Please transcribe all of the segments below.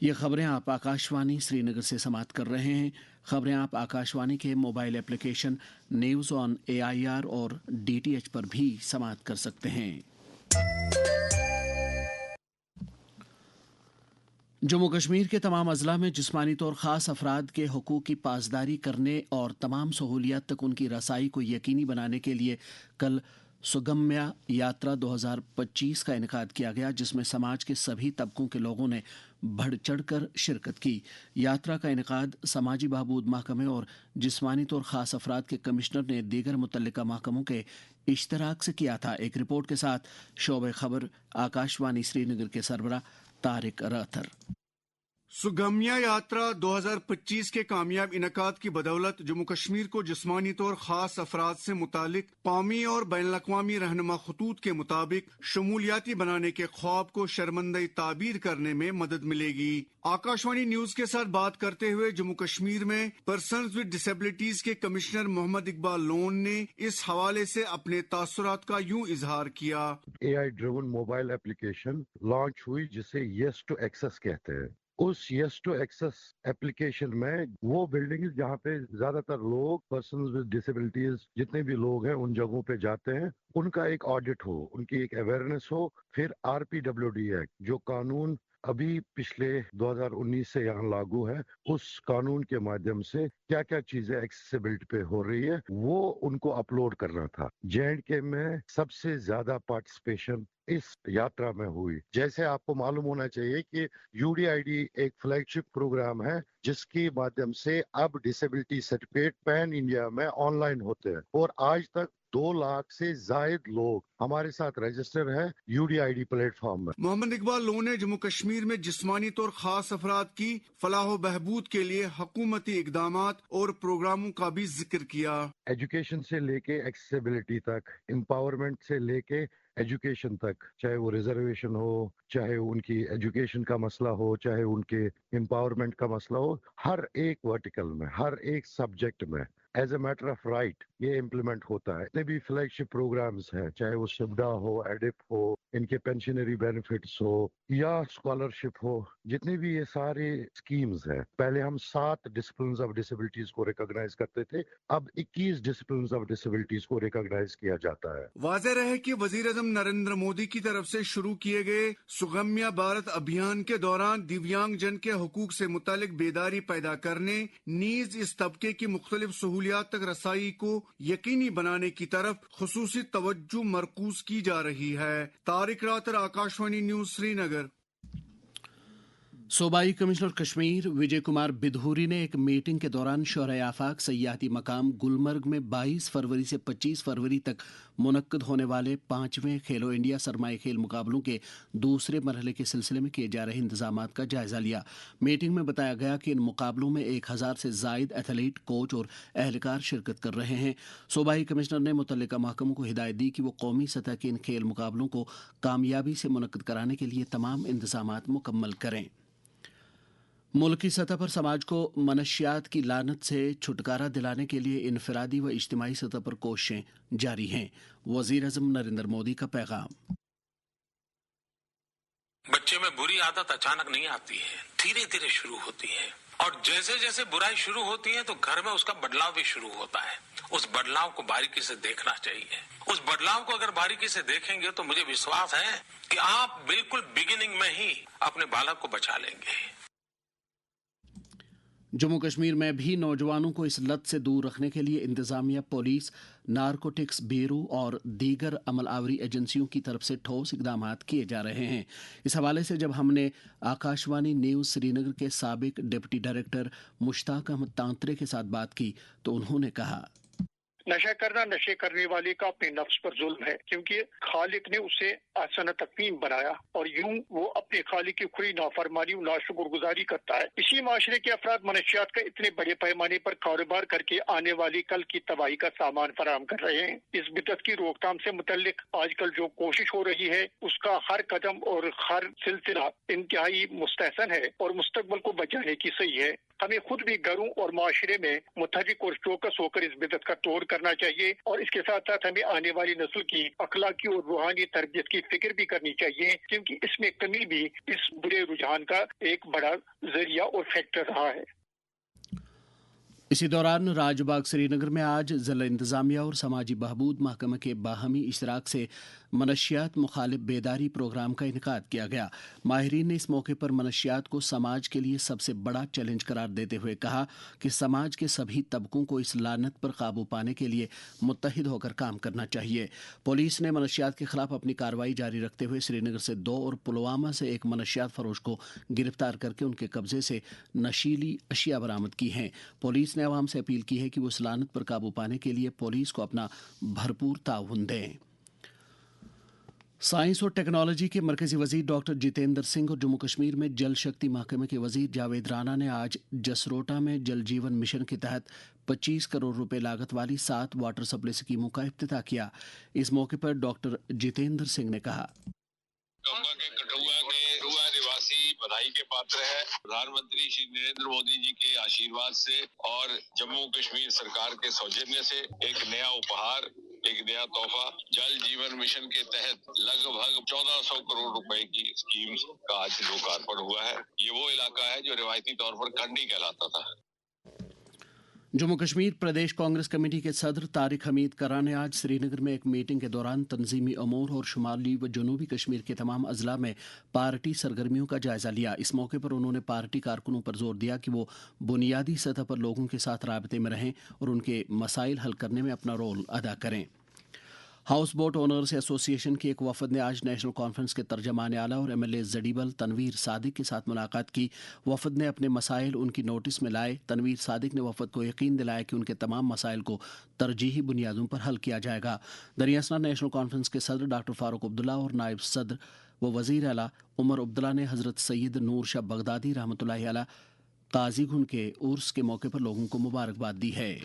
یہ خبریں آپ آکاشوانی سری نگر سے سماعت کر رہے ہیں۔ خبریں آپ آکاشوانی کے mobile application news on AIR اور DTH پر بھی سماعت کر سکتے ہیں۔ جموں کشمیر کے تمام اضلاع میں جسمانی طور خاص افراد کے حقوق کی پاسداری کرنے اور تمام سہولیات تک ان کی رسائی کو یقینی بنانے کے لیے کل سگمیا یاترا 2025 کا انعقاد کیا گیا، جس میں سماج کے سبھی طبقوں کے لوگوں نے بڑھ چڑھ کر شرکت کی۔ یاترا کا انعقاد سماجی بہبود محکمے اور جسمانی طور خاص افراد کے کمشنر نے دیگر متعلقہ محکموں کے اشتراک سے کیا تھا۔ ایک رپورٹ کے ساتھ شعبہ خبر آکاشوانی سری نگر کے سربراہ طارق راتھر۔ سگمیا یاترا 2025 کے کامیاب انعقاد کی بدولت جموں کشمیر کو جسمانی طور خاص افراد سے متعلق قومی اور بین الاقوامی رہنما خطوط کے مطابق شمولیاتی بنانے کے خواب کو شرمندہ تعبیر کرنے میں مدد ملے گی۔ آکاشوانی نیوز کے ساتھ بات کرتے ہوئے جموں کشمیر میں پرسنز ود ڈسیبلٹیز کے کمشنر محمد اقبال لون نے اس حوالے سے اپنے تاثرات کا یوں اظہار کیا۔ AI driven mobile application launch ہوئی جسے یس ٹو ایکسس کہتے ہیں۔ اس یس ٹو ایکسس اپلیکیشن میں وہ بلڈنگ جہاں پہ زیادہ تر لوگ پرسنز ود ڈسیبلٹیز جتنے بھی لوگ ہیں ان جگہوں پہ جاتے ہیں، ان کا ایک آڈٹ ہو، ان کی ایک اویئرنیس ہو۔ پھر RPWD ایکٹ جو قانون ابھی پچھلے 2019 سے یہاں لاگو ہے، اس قانون کے مادھیم سے کیا کیا چیزیں ایکسیسیبلٹی پہ ہو رہی ہے وہ ان کو اپلوڈ کرنا تھا۔ JNK میں سب سے زیادہ پارٹیسپیشن اس یاترا میں ہوئی۔ جیسے آپ کو معلوم ہونا چاہیے کہ UDID ایک فلیگ شپ پروگرام ہے جس کی مادھیم سے اب ڈسیبلٹی سرٹیفکیٹ پین انڈیا میں آن لائن ہوتے ہیں، اور آج تک 2 لاکھ سے زائد لوگ ہمارے ساتھ رجسٹر ہے UDID پلیٹ فارم میں۔ محمد اقبال لون نے جموں کشمیر میں جسمانی طور خاص افراد کی فلاح و بہبود کے لیے حکومتی اقدامات اور پروگراموں کا بھی ذکر کیا۔ ایجوکیشن سے لے کے ایکسیسیبلٹی تک، امپاورمنٹ سے لے کے ایجوکیشن تک، چاہے وہ ریزرویشن ہو، چاہے ان کی ایجوکیشن کا مسئلہ ہو، چاہے ان کے امپاورمنٹ کا مسئلہ ہو، ہر ایک ورٹیکل میں، ہر ایک سبجیکٹ میں as a matter of right یہ امپلیمنٹ ہوتا ہے۔ جتنے بھی فلیگ شپ پروگرامز ہیں، چاہے وہ سبڈا ہو، ایڈپ ہو، ان کے پینشنری بینیفٹس ہو یا اسکالرشپ ہو، جتنے بھی یہ سارے اسکیمز ہیں، پہلے ہم 7 ڈسپلنز آف ڈسیبلٹیز کو ریکگنائز کرتے تھے، اب 21 ڈسپلنز آف ڈسیبلٹیز کو ریکگنائز کیا جاتا ہے۔ واضح رہے کہ وزیر اعظم نریندر مودی کی طرف سے شروع کیے گئے سگمیا بھارت ابھیان کے دوران دیویانگ جن کے حقوق سے متعلق بیداری پیدا کرنے، نیز اس طبقے کی مختلف سہولیات تک رسائی کو یقینی بنانے کی طرف خصوصی توجہ مرکوز کی جا رہی ہے۔ طارق راتر، آکاشوانی نیوز، سری نگر۔ صوبائی کمشنر کشمیر وجے کمار بدھوری نے ایک میٹنگ کے دوران شہرۂ آفاق سیاحتی مقام گلمرگ میں 22 فروری سے 25 فروری تک منعقد ہونے والے 5ویں کھیلو انڈیا سرمائی کھیل مقابلوں کے دوسرے مرحلے کے سلسلے میں کیے جا رہے انتظامات کا جائزہ لیا۔ میٹنگ میں بتایا گیا کہ ان مقابلوں میں 1000 سے زائد ایتھلیٹ، کوچ اور اہلکار شرکت کر رہے ہیں۔ صوبائی کمشنر نے متعلقہ محکموں کو ہدایت دی کہ وہ قومی سطح کے ان کھیل مقابلوں کو کامیابی سے منعقد کرانے کے لیے تمام انتظامات مکمل کریں۔ ملکی سطح پر سماج کو منشیات کی لعنت سے چھٹکارا دلانے کے لیے انفرادی و اجتماعی سطح پر کوششیں جاری ہیں۔ وزیر اعظم نریندر مودی کا پیغام۔ بچے میں بری عادت اچانک نہیں آتی ہے، دھیرے دھیرے شروع ہوتی ہے، اور جیسے جیسے برائی شروع ہوتی ہے تو گھر میں اس کا بدلاؤ بھی شروع ہوتا ہے۔ اس بدلاؤ کو باریکی سے دیکھنا چاہیے۔ اس بدلاؤ کو اگر باریکی سے دیکھیں گے تو مجھے وشواس ہے کہ آپ بالکل بگننگ میں ہی اپنے بالک کو بچا لیں گے۔ جموں کشمیر میں بھی نوجوانوں کو اس لت سے دور رکھنے کے لیے انتظامیہ، پولیس، نارکوٹکس بیورو اور دیگر عمل آوری ایجنسیوں کی طرف سے ٹھوس اقدامات کیے جا رہے ہیں۔ اس حوالے سے جب ہم نے آکاشوانی نیوز سری نگر کے سابق ڈپٹی ڈائریکٹر مشتاق احمد تانترے کے ساتھ بات کی تو انہوں نے کہا، نشہ کرنا نشے کرنے والے کا اپنے نفس پر ظلم ہے، کیونکہ خالق نے اسے احسن تقویم بنایا اور یوں وہ اپنے خالق کی کھلی نافرمانی و ناشکر گزاری کرتا ہے۔ اسی معاشرے کے افراد منشیات کا اتنے بڑے پیمانے پر کاروبار کر کے آنے والی کل کی تباہی کا سامان فراہم کر رہے ہیں۔ اس بدعت کی روک تھام سے متعلق آج کل جو کوشش ہو رہی ہے اس کا ہر قدم اور ہر سلسلہ انتہائی مستحسن ہے اور مستقبل کو بچانے کی صحیح ہے۔ ہمیں خود بھی گھروں اور معاشرے میں متحرک اور چوکس ہو کر اس بدعت کا توڑ کرنا چاہیے، اور اس کے ساتھ ساتھ ہمیں آنے والی نسل کی اخلاقی اور روحانی تربیت کی فکر بھی کرنی چاہیے، کیونکہ اس میں کمی بھی اس برے رجحان کا ایک بڑا ذریعہ اور فیکٹر رہا ہے۔ اسی دوران راج باغ سری نگر میں آج ضلع انتظامیہ اور سماجی بہبود محکمہ کے باہمی اشتراک سے منشیات مخالف بیداری پروگرام کا انعقاد کیا گیا۔ ماہرین نے اس موقع پر منشیات کو سماج کے لیے سب سے بڑا چیلنج قرار دیتے ہوئے کہا کہ سماج کے سبھی طبقوں کو اس لعنت پر قابو پانے کے لیے متحد ہو کر کام کرنا چاہیے۔ پولیس نے منشیات کے خلاف اپنی کارروائی جاری رکھتے ہوئے سری نگر سے 2 اور پلوامہ سے 1 منشیات فروش کو گرفتار کر کے ان کے قبضے سے نشیلی اشیاء برآمد کی ہیں۔ پولیس نے عوام سے اپیل کی ہے کہ وہ اس لعنت پر قابو پانے کے لیے پولیس کو اپنا بھرپور تعاون دیں۔ سائنس اور ٹیکنالوجی کے مرکزی وزیر ڈاکٹر جتیندر سنگھ اور جموں کشمیر میں جل شکتی محکمہ کے وزیر جاوید رانا نے آج جسروٹا میں جل جیون مشن کے تحت 25 کروڑ روپے لاگت والی 7 واٹر سپلائی اسکیموں کا افتتاح کیا۔ اس موقع پر ڈاکٹر جتیندر سنگھ نے کہا، نواسی بدھائی کے پاتر ہے۔ پردھان منتری شری نریندر مودی جی کے آشیرواد سے اور جموں کشمیر سرکار کے سوجنیہ سے ایک نیا اپہار، ایک نیا تحفہ جل جیون مشن کے تحت لگ بھگ 1400 کروڑ روپے کی اسکیمز کا آج لوکارپن ہوا ہے۔ یہ وہ علاقہ ہے جو روایتی طور پر کنڈی کہلاتا تھا۔ جموں کشمیر پردیش کانگریس کمیٹی کے صدر طارق حمید کرا نے آج سری نگر میں ایک میٹنگ کے دوران تنظیمی امور اور شمالی و جنوبی کشمیر کے تمام اضلاع میں پارٹی سرگرمیوں کا جائزہ لیا۔ اس موقع پر انہوں نے پارٹی کارکنوں پر زور دیا کہ وہ بنیادی سطح پر لوگوں کے ساتھ رابطے میں رہیں اور ان کے مسائل حل کرنے میں اپنا رول ادا کریں۔ ہاؤس بوٹ اونرز ایسوسی ایشن کے ایک وفد نے آج نیشنل کانفرنس کے ترجمان اعلیٰ اور ایم ایل اے زڈیبل تنویر صادق کے ساتھ ملاقات کی۔ وفد نے اپنے مسائل ان کی نوٹس میں لائے۔ تنویر صادق نے وفد کو یقین دلایا کہ ان کے تمام مسائل کو ترجیحی بنیادوں پر حل کیا جائے گا۔ دریاسنا نیشنل کانفرنس کے صدر ڈاکٹر فاروق عبداللہ اور نائب صدر و وزیر اعلیٰ عمر عبداللہ نے حضرت سید نور شاہ بغدادی رحمۃ اللہ علیہ قاضی گھن کے عرس کے موقع پر لوگوں کو مبارکباد دی ہے۔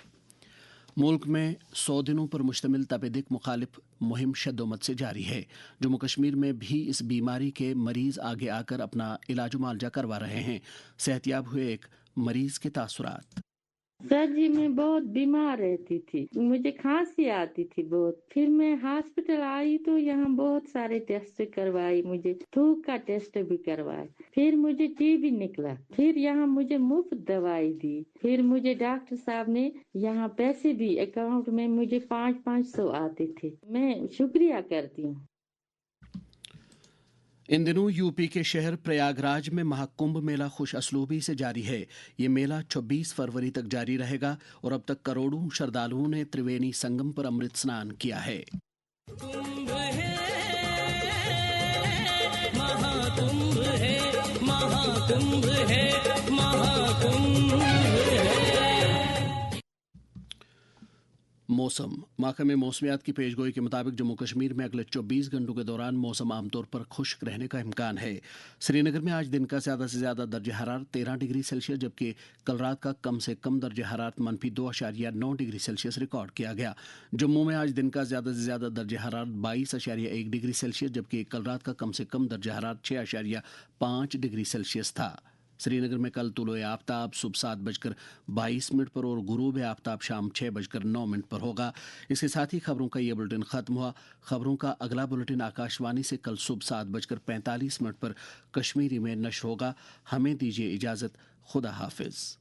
ملک میں 100 دنوں پر مشتمل تپ دق مخالف مہم شد و مت سے جاری ہے۔ جموں کشمیر میں بھی اس بیماری کے مریض آگے آ کر اپنا علاج و معالجہ کروا رہے ہیں۔ صحتیاب ہوئے ایک مریض کے تاثرات۔ سر جی میں بہت بیمار رہتی تھی، مجھے کھانسی آتی تھی بہت، پھر میں ہاسپٹل آئی تو یہاں بہت سارے ٹیسٹ کروائی، مجھے تھوک کا ٹیسٹ بھی کروایا، پھر مجھے ٹی بی نکلا، پھر یہاں مجھے مفت دوائی دی، پھر مجھے ڈاکٹر صاحب نے یہاں پیسے بھی اکاؤنٹ میں مجھے 500 آتے تھے، میں شکریہ کرتی ہوں۔ ان دنوں یو پی کے شہر پریاگ راج میں مہاکمبھ میلہ خوش اسلوبی سے جاری ہے۔ یہ میلہ 26 فروری تک جاری رہے گا اور اب تک کروڑوں شردالوؤں نے تریوینی سنگم پر امرت اسنان کیا ہے۔ موسم محکمہ موسمیات کی پیشگوئی کے مطابق جموں کشمیر میں اگلے 24 گھنٹوں کے دوران موسم عام طور پر خشک رہنے کا امکان ہے۔ سری نگر میں آج دن کا زیادہ سے زیادہ درجہ حرارت 13 ڈگری سیلسیس جبکہ کل رات کا کم سے کم درجہ حرارت -2.9 ڈگری سیلسیس ریکارڈ کیا گیا۔ جموں میں آج دن کا زیادہ سے زیادہ درجہ حرارت 22.1 ڈگری سیلسیس جبکہ کل رات کا کم سے کم درجہ حرارت 6.5 ڈگری سیلسیس تھا۔ سری نگر میں کل طلوع آفتاب صبح 7:22 پر اور غروب آفتاب شام 6:09 پر ہوگا۔ اس کے ساتھ ہی خبروں کا یہ بلٹن ختم ہوا۔ خبروں کا اگلا بلٹن آکاش وانی سے کل صبح 7:45 پر کشمیری میں نشر ہوگا۔ ہمیں دیجیے اجازت، خدا حافظ۔